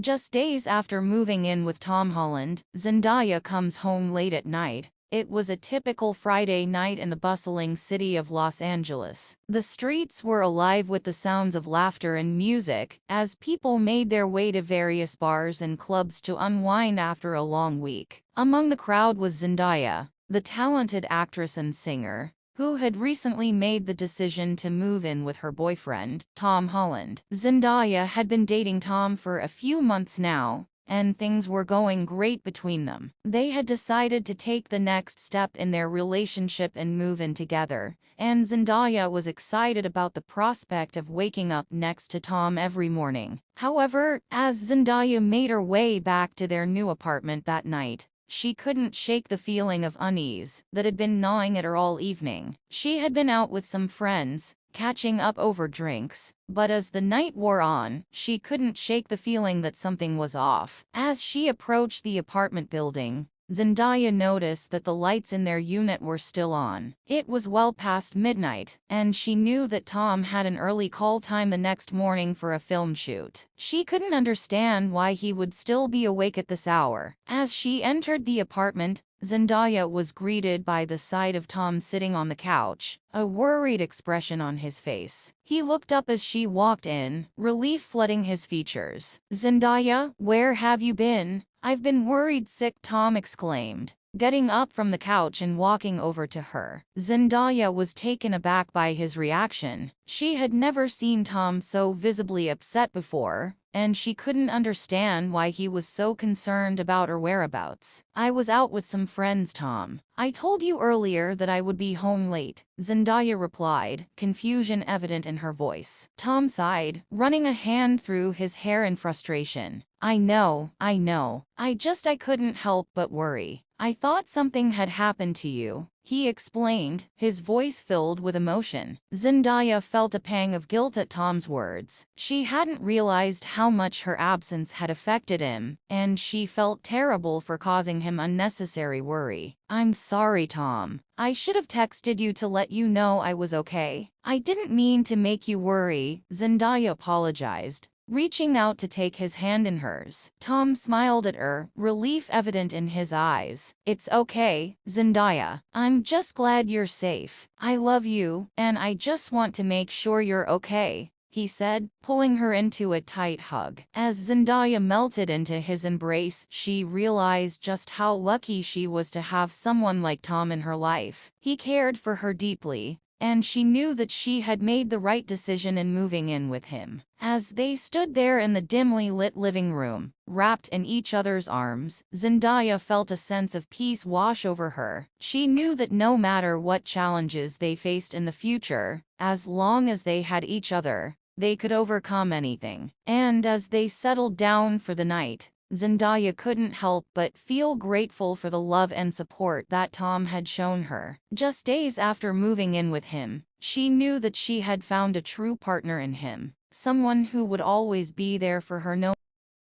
Just days after moving in with Tom Holland, Zendaya comes home late at night. It was a typical Friday night in the bustling city of Los Angeles. The streets were alive with the sounds of laughter and music, as people made their way to various bars and clubs to unwind after a long week. Among the crowd was Zendaya, the talented actress and singer, who had recently made the decision to move in with her boyfriend, Tom Holland. Zendaya had been dating Tom for a few months now, and things were going great between them. They had decided to take the next step in their relationship and move in together, and Zendaya was excited about the prospect of waking up next to Tom every morning. However, as Zendaya made her way back to their new apartment that night, she couldn't shake the feeling of unease that had been gnawing at her all evening. She had been out with some friends, catching up over drinks, but as the night wore on, she couldn't shake the feeling that something was off. As she approached the apartment building, Zendaya noticed that the lights in their unit were still on. It was well past midnight, and she knew that Tom had an early call time the next morning for a film shoot. She couldn't understand why he would still be awake at this hour. As she entered the apartment, Zendaya was greeted by the sight of Tom sitting on the couch, a worried expression on his face. He looked up as she walked in, relief flooding his features. "Zendaya, where have you been? I've been worried sick," Tom exclaimed, getting up from the couch and walking over to her. Zendaya was taken aback by his reaction. She had never seen Tom so visibly upset before, and she couldn't understand why he was so concerned about her whereabouts. "I was out with some friends, Tom. I told you earlier that I would be home late," Zendaya replied, confusion evident in her voice. Tom sighed, running a hand through his hair in frustration. I know. I couldn't help but worry. I thought something had happened to you," he explained, his voice filled with emotion. Zendaya felt a pang of guilt at Tom's words. She hadn't realized how much her absence had affected him, and she felt terrible for causing him unnecessary worry. "I'm sorry, Tom. I should have texted you to let you know I was okay. I didn't mean to make you worry," Zendaya apologized, reaching out to take his hand in hers. Tom smiled at her, relief evident in his eyes. "It's okay, Zendaya. I'm just glad you're safe. I love you, and I just want to make sure you're okay," he said, pulling her into a tight hug. As Zendaya melted into his embrace, she realized just how lucky she was to have someone like Tom in her life. He cared for her deeply, and she knew that she had made the right decision in moving in with him. As they stood there in the dimly lit living room, wrapped in each other's arms, Zendaya felt a sense of peace wash over her. She knew that no matter what challenges they faced in the future, as long as they had each other, they could overcome anything. And as they settled down for the night, Zendaya couldn't help but feel grateful for the love and support that Tom had shown her. Just days after moving in with him, she knew that she had found a true partner in him, someone who would always be there for her no